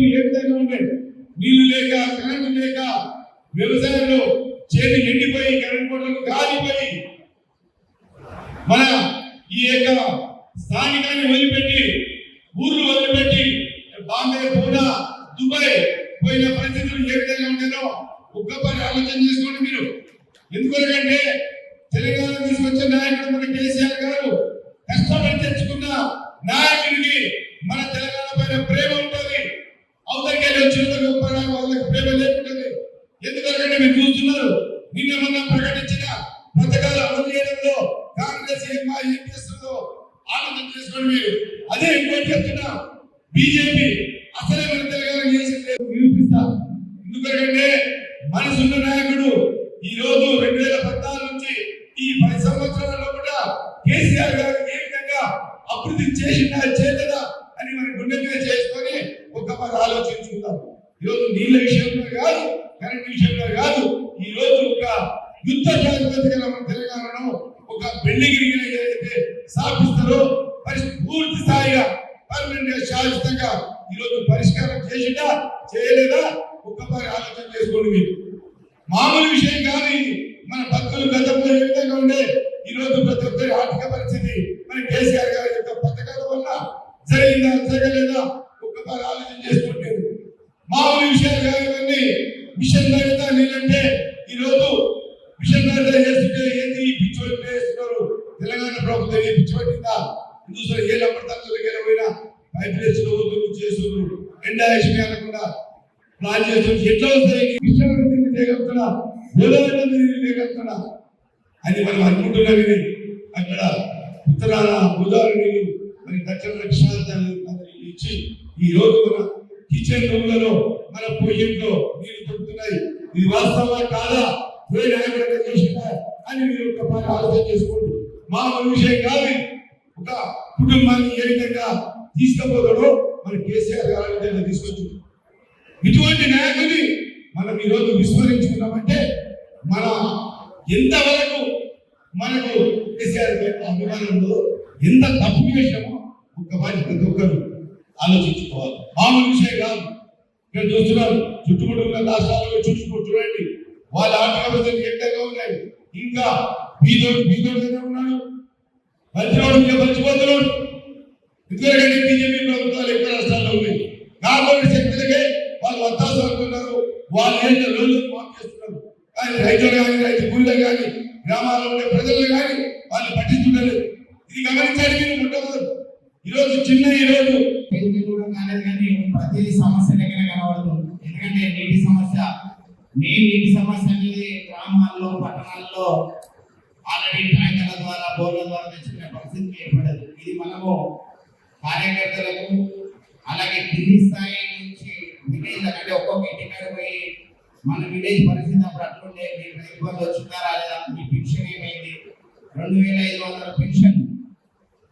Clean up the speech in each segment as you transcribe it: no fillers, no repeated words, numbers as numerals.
పరిస్థితులు ఏ విధంగా ఉన్నాయి, నీళ్లు లేక కరెంటు లేక వ్యవసాయంలో చేతి ఎండిపోయి కరెంట్ కోటలు కాలిపోయి మన ఈ యొక్క స్థానికాన్ని వదిలిపెట్టి ఊర్లు వదిలిపెట్టి బాంబే పూనా దుబాయ్ పోయిన పరిస్థితులు ఏ విధంగా ఉండేదో ఒక్కసారి ఆలోచన చేసుకోండి మీరు. ఎందుకంటే తెలంగాణ తీసుకొచ్చే నాయకుడు మన కేసీఆర్ గారు కష్టపడి తెచ్చుకున్న నాయకుడికి మన తెలంగాణ పైన ప్రేమ ఉంటుంది. అవతలికి వచ్చిన వాళ్ళకి ప్రేమ లేకుంటుంది. ఎందుకంటే మీరు చూస్తున్నారు, నిన్న మొన్న ప్రకటించిన పథకాలు అమలు చేయడంలో కాంగ్రెస్ ఏం చేస్తుందో ఆలోచన చేసుకోండి మీరు. అదే ఇంకోటి చెప్తున్నా, బీజేపీ అసలే మన తెలంగాణ చేసింది నిరూపిస్తా. ఎందుకంటే మనసున్న నాయకుడు ఈ రోజు 2014 నుంచి ఈ 10 సంవత్సరాలలో కూడా కేసీఆర్ గారు ఏ విధంగా అభివృద్ధి చేసినా చేయలేదా అని మన గుండె మీద చేసుకొని ఒక్కసారి ఆలోచించుకుందాం. ఈరోజు నీళ్ళ విషయంలో కాదు, కరెంట్ విషయంలో కాదు, ఈ రోజు ఒక యుద్ధ ప్రాతిపదికన మన తెలంగాణలో ఒక బిల్డింగ్ ఏదైతే స్థాపిస్తారో పూర్తి స్థాయిగా పర్మనెంట్ శాశ్వతంగా ఈరోజు పరిష్కారం చేసిందా చేయలేదా ఒక్కసారి ఆలోచన చేసుకోండి. మీరు మామూలు విషయం కాదు ఇది. మన భక్తులు గతంలో ఏ విధంగా ఉండే ఈ రోజు ప్రతి ఒక్కరి ఆర్థిక పరిస్థితి మన కేసీఆర్ గారి యొక్క పథకాల వల్ల జరిగిందా జరగలేదా ఒక్కసారి ఆలోచన చేసుకుంటే మామూలు విషయాలు కాదు. ఇవన్నీ మిషన్ భరిత నీళ్ళంటే ఈ రోజు మిషన్ భరిత చేస్తుంటే ఏంటి పిచ్చిపట్టి చేస్తున్నారు. తెలంగాణ ప్రభుత్వం ఏ పిచ్చిపట్టిందా? చూసారు ఏ నమ్మటాలు పోయినా పైప్ చేస్తున్నారు, ఎండాయష్మి అనకుండా ప్లాన్ చేస్తున్నారు. ఎట్లా వస్తాయి కృష్ణానదిని చేయగలుగుతున్నా, గోదావరి చేయగలుగుతున్నా అని మనం అనుకుంటున్నది. అక్కడ ఉత్తరాన గోదావరి నీళ్ళు మరి దక్షిణ కృష్ణానది ఇచ్చి ఈ రోజు మన కిచెన్ రూమ్లలో మన పొయ్యిలో నీళ్లు దొరుకుతున్నాయి. ఇది వాస్తవా కాదా, పోయిన చేసిందా అని మీరు ఒక ఆలోచన చేసుకోండి. మామూలు విషయం కాదు. ఒక కుటుంబాన్ని ఏ విధంగా తీసుకుపోతాడో మన కేసీఆర్ గారు విధంగా తీసుకొచ్చు. ఇటువంటి నాయకుని మనం ఈరోజు విస్మరించుకున్నామంటే మన ఎంతవరకు మనకు కేసీఆర్ అభిమానంలో ఎంత తప్పు చేసామో ఒక్కసారి ప్రతి ఒక్కరు ఆలోచించుకోవాలి. మామూలు విషయం కాదు. ఇక్కడ చూస్తున్నారు చుట్టుముట్టున్న రాష్ట్రాలలో చూడండి, వాళ్ళ ఆర్థిక పరిస్థితులు ఎంతగా ఉన్నాయి. ఇంకా బీదోడుగానే ఉన్నాడు, మంచివాడు ఇంకా మర్చిపోతున్నాడు. ఎందుకంటే బీజేపీ ప్రభుత్వాలు ఎక్కువ రాష్ట్రాల్లో ఉన్నాయి. కార్పొరేట్ శక్తులకే వాళ్ళు వత్తాసు అనుకున్నారు, వాళ్ళు ఏం రోజులు మాఫ్ చేస్తున్నారు. కానీ రైతులు కానీ రైతు కూలీలు కానీ గ్రామాల్లో ఉండే ప్రజలు కానీ వాళ్ళు పట్టించుకుంటలేదు. ఇది గమనించాలి మీరు. మొట్టమొదటి ఈరోజు కానీ ప్రతి సమస్య దగ్గర కనబడుతుంది. ఎందుకంటే నీటి సమస్య అనేది గ్రామాల్లో పట్టణాల్లో ఆల్రెడీ ట్యాంకర్ల ద్వారా బోర్ల ద్వారా తెచ్చుకునే పరిస్థితి ఏర్పడదు. ఇది మనము కార్యకర్తలకు అలాగే కింది స్థాయి నుంచి విలేజ్ అంటే ఒక్కొక్క ఇంటికాడ పోయి మన విలేజ్ పరిస్థితి అప్పుడు అట్లుండే, మీకు ఇబ్బంది వచ్చిందా లేదా, మీ పెన్షన్ ఏమైంది, 2500 పెన్షన్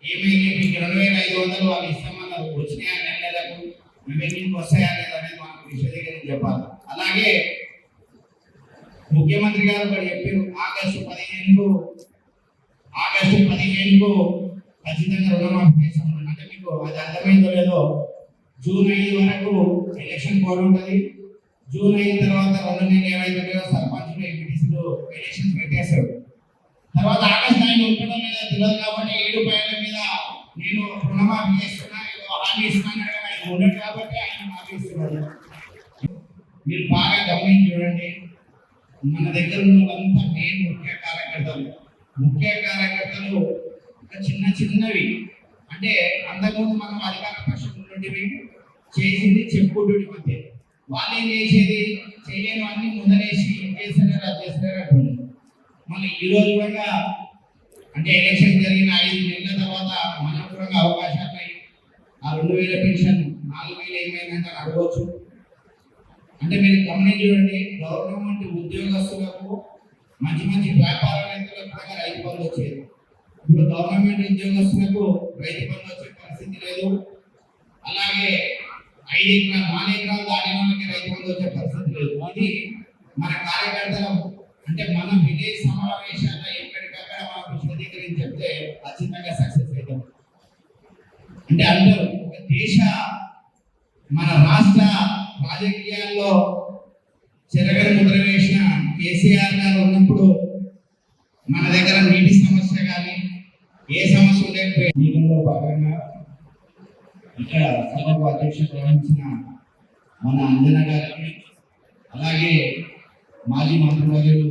ఏమైంది, మీకు 2500 వాళ్ళు ఇస్తామన్నారు, వచ్చినాయా నెలలకు, ఇవన్నీ వస్తాయా లేదా అనేది మనకు విషయం చెప్పాలి. అలాగే ముఖ్యమంత్రి గారు కూడా చెప్పారు ఆగస్టు 15కు ఖచ్చితంగా రుణమాఫీ చేస్తాం. అంటే మీకు అది అర్థమైందో లేదో, జూన్ 5 వరకు ఎలక్షన్ కోడ్ ఉంటుంది. జూన్ 5 తర్వాత 2 నెలలు ఏమైతుందో సర్పంచులు ఎంపీటీసీలు ఎలక్షన్స్ పెట్టేశారు. తర్వాత ఆగస్టు 9 ఉంటుందో లేదో తెలియదు. కాబట్టి 7 పాయింట్ల మీద నేను రుణమాఫీ చేస్తున్నా, హామీ ఇస్తున్నాను ఉండదు. కాబట్టి ఆయన మాఫీ ఇస్తున్నారు. మీరు బాగా గమనించి చూడండి, మన దగ్గర ఉన్న వాళ్ళంతా మెయిన్ ముఖ్య కార్యకర్తలు ఒక చిన్నవి అంటే అంతకుముందు మనం అధికార పక్షం నుండి చేసింది చెప్పుకుంటు మధ్య వాళ్ళు ఏం చేసేది చేయలేని అన్ని ముందరేసి చేస్తున్నారు, అది చేస్తున్నారు అంటుంది. మళ్ళీ ఈ రోజు కూడా అంటే ఎలక్షన్ జరిగిన 5 నెలల తర్వాత మనకు కూడా అవకాశాలు ఆ 2000 పెన్షన్ 4000 ఏమైందంటే అడగవచ్చు. అంటే మీరు గమనించి చూడండి, గవర్నమెంట్ ఉద్యోగస్తులకు మంచి వ్యాపారవేత్తలకు కూడా రైతు బంధు వచ్చేది. ఇప్పుడు గవర్నమెంట్ ఉద్యోగస్తులకు రైతు బంధు వచ్చే పరిస్థితి లేదు. అలాగే 5 ఎకరాలు 4 ఎకరాలు దాని వాళ్ళకి రైతు బంధు వచ్చే పరిస్థితి లేదు. ఇది మన కార్యకర్తలు అంటే మన విలేజ్ సమావేశాల్లో ఎక్కడికక్కడ మనం విశదీకరించి చెప్తే ఖచ్చితంగా సక్సెస్ అవుతాం. అంటే అందరూ ఒక దేశ మన రాష్ట్ర రాజకీయాల్లో చెరగని ముద్ర వేసిన కేసీఆర్ గారు ఉన్నప్పుడు మన దగ్గర నీటి సమస్య కానీ ఏ సమస్య లేకపోయి నీటిలో భాగంగా ఇక్కడ సభకు అధ్యక్షత వహించిన మన అంజన గారికి, అలాగే మాజీ మంత్రివర్యులు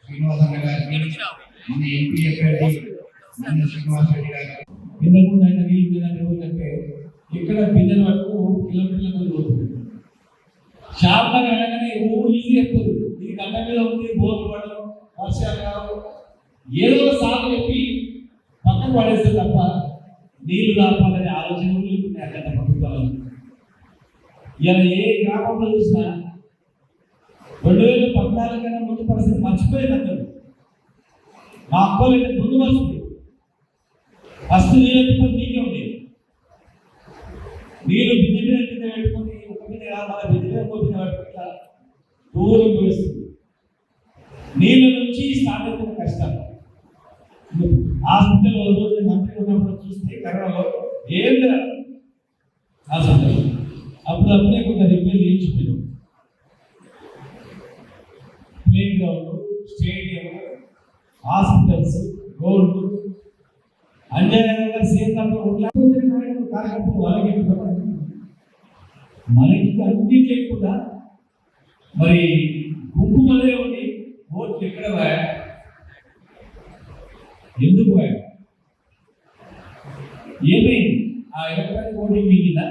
శ్రీనివాసన్న గారికి, మన ఎంపీ అభ్యర్థి మన శ్రీనివాస్ రెడ్డి గారికి ఇంతకు ఆయన నీళ్ళు ఎవరికంటే ఇక్కడ బిందెల వరకు కిలోమీటర్ల కొద్ది పోతుంది. షాప్ లాగా అనగానే ఈజీ చెప్తుంది, ఇది గంట మీద ఉంది, బోర్లు పడడం, వర్షాలు రావు, ఏదో సాగు చెప్పి పక్కన పడేస్తే తప్ప నీళ్లు రాపాలనే ఆలోచన అక్కడ ప్రభుత్వాలు. ఇలా ఏ గ్రామంలో చూసినా 2014 కన్నా ముందు పరిస్థితి మర్చిపోయింది. అందరూ మా అక్కలు ముందు వస్తుంది, ఫస్ట్ నీళ్ళు నీకే ఉంది, నీళ్ళు బిడ్డ కింద పెట్టుకొని ఒక మీద మన బిడ్డ బిడ్డ పట్టుకుంటా దూరం వేస్తుంది. నీళ్ళ నుంచి స్టార్ట్ అవుతున్న కష్టాలు. హాస్పిటల్ రోజు మంత్రి ఉన్నప్పుడు చూస్తే కరోనాలో ఏం లేదు హాస్పిటల్, అప్పుడే కొంత రిపేర్ చేయించుకున్నాం. ప్లే గ్రౌండ్, స్టేడియం, హాస్పిటల్స్, రోడ్లు అంజనీయంగా సీతారామన్ కార్యకర్తలు వాళ్ళకి మనకి అన్నింటి కూడా మరి గుంపుమలే ఉంది. ఓట్లు ఎక్కడ పోయా, ఎందుకు పోయా, ఏమైంది? ఆ ఎలక్ట్రానిక్ ఓటింగ్ మిగిలిందా,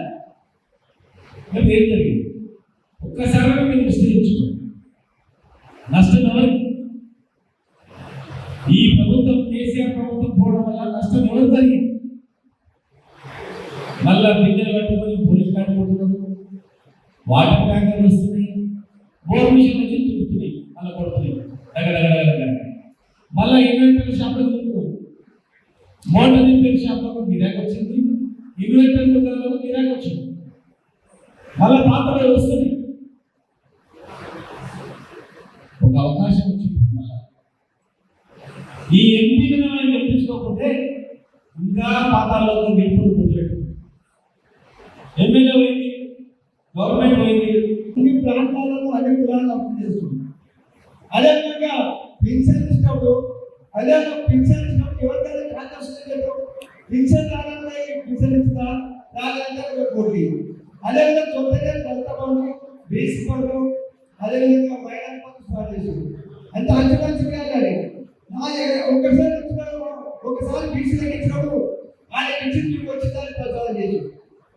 మరి ఏం జరిగింది? ఒక్కసారిగా మీరు విశ్లేషించుకోండి. నష్టం ఎవరికి? ఈ ప్రభుత్వం కేసీఆర్ ప్రభుత్వం పోవడం వల్ల నష్టం ఎవరు జరిగింది? మళ్ళా బిడ్డలు కట్టుకొని పోలీస్ కార్డు కొడుతున్నారు, వాటర్ ట్యాంకర్లు వస్తున్నాయి, బోర్ మిషన్ వచ్చి తిరుగుతున్నాయి, మళ్ళీ కొడుతున్నాయి దగ్గర. మళ్ళీ ఇన్వెంటర్ షాప్లో తిరుగుతున్నారు, మోటార్ రిపేర్ షాప్లో గిరాక్ వచ్చింది, ఇన్వెంటర్ దుకాణంలో గిరాక్ వచ్చింది, మళ్ళీ పాత్రలు వస్తుంది. ఒక అవకాశం వచ్చింది. ఈ ఎంపీలను మనం గెలిపించుకోకపోతే ఇంకా పాతాల్లో గెలుపులు కుదరదు. ఎమ్మెల్యే పోయింది, గవర్నమెంట్ పోయింది, అన్ని ప్రాంతాలను అన్ని కులాలను అభివృద్ధి చేస్తుంది. అదేవిధంగా పింఛన్ ఇచ్చినప్పుడు ఎవరికైనా కాంగ్రెస్ పింఛన్ రాగానే పింఛన్ ఇస్తా రాగానే పోటీ. అదేవిధంగా తొందరగా దళిత బంధు, బీసీ బంధు, అదేవిధంగా మైనారిటీ బంధు స్టార్ట్ చేసింది. అంత అంచనా ఒకసారి బీసీలకు ఇచ్చినప్పుడు ఆయన పింఛన్ వచ్చిందని ప్రచారం చేసి,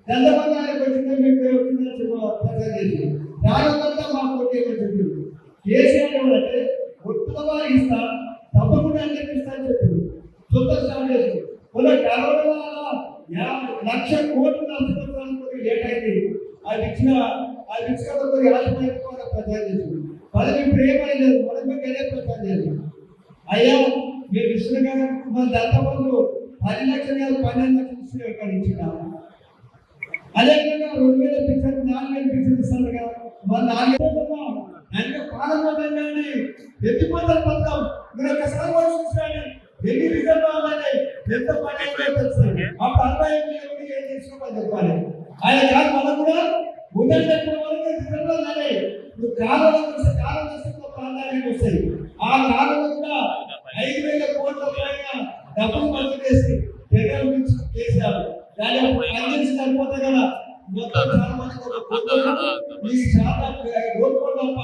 ఎంతమంది ఆయనకు వచ్చిందని మీకు వచ్చిందని ప్రచారం చేసి, రానంతా మాకు కొట్టేమని చెప్పింది. కేసీఆర్ ఏమంటే ఒత్తుగా ఇస్తా, తప్పకుండా అంగీకరిస్తానని చెప్పారు. సొంత స్టార్ట్ చేసి కొంత కరోనా వల్ల 1,00,000 కోట్లు నష్టపోతానికి లేట్ అయింది. అది ఇచ్చిన ఆశపడుకోవాలని ప్రచారం చేసింది. వాళ్ళకి ఇప్పుడు ఏమైనా లేదు, మనం మీకు అదే ప్రచారం చేయాలి. అయ్యా మీరు ఇస్తున్నా మన దత్తబంధు 10 లక్షలు 12 లక్షలు ఇక్కడ ఇచ్చిన, అదేవిధంగా 2,000 పింఛన్ 4,000 పింఛన్ ఇస్తారు కదా, మన 4,000 పాలన ఎత్తిపోతల పథకం మీరు ఒకసారి చూసాను. ఎన్ని రిజర్వ్ అవ్వాలి, ఎంత పని తెలుస్తుంది. అప్పుడు 65 ఏం చేసుకోమని చెప్పాలి. ఆయన కాదు మనం కూడా ఉదయం చెప్పిన వరకు రిజర్వ్ అవ్వాలి. ఇప్పుడు కాలం ప్రాంతానికి వస్తాయి. ఆ కాలంలో కూడా 5,000 కోట్ల పైన డబ్బులు మంజూరు చేసి జగన్ నుంచి చేశారు. దాని అందించి సరిపోతే కదా మొత్తం చాలా మంది ఈ శాతం కోరుకోవడం తప్ప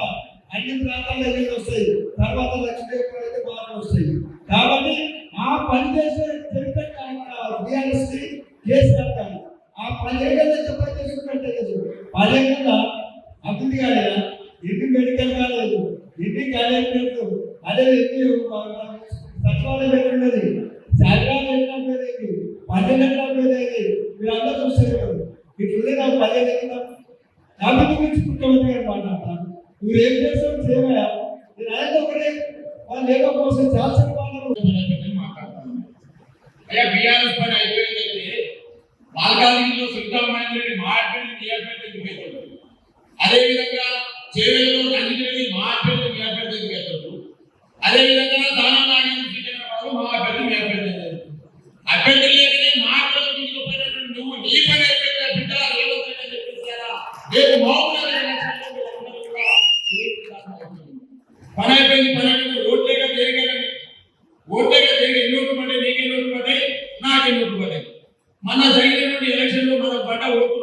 అన్ని ప్రాంతాల్లో వస్తాయి. తర్వాత లక్ష్మీ అయితే బాగా వస్తాయి. కాబట్టి ఆ పని చేసే చరిత్ర బీఆర్ఎస్ కేసీఆర్ కానీ ఆ 10 ఏళ్ళ పని చేసుకున్నట్టే 10 ఏళ్ళ అభివృద్ధి కాలేదా, ఎన్ని మెడికల్ కాలేదు, ఎన్ని కాలేజీలు, అదే ఎన్ని సచివాలయం పెట్టినది, శాఖలు పెట్టినది, 10 పెట్టినది, మీరు అందరూ చూస్తారు. ఇట్లుండే నాకు 10 ఏళ్ళ అభివృద్ధి గురించి ముఖ్యమంత్రి గారు మాట్లాడతాను. మీరు ఏం చేస్తావు చేయవా? నేను అనేది ఒకటే, వాళ్ళు లేకపోతే చాలా మాట్లాడతాను. అయ్యా బీఆర్ఎస్ పని అయిపోయిందంటే బాల్కానీలో సుల్తాన్ రెడ్డి మాట్లాడి నియాపేట, అదేవిధంగా చేవెల్లో రంజిరెడ్డి మాట్లాడి నియాపేట, అదేవిధంగా దానం నాగేంద్ర మా అభ్యర్థి నియాపేట. అభ్యర్థి లేకనే మాట్లాడుకుంటూ నువ్వు నీ పని అయిపోయింది బిడ్డ రేవంత్ రెడ్డి చెప్పేసారా? మన జరిగినటువంటి ఎలక్షన్ లో మన పడ్డ ఓట్లు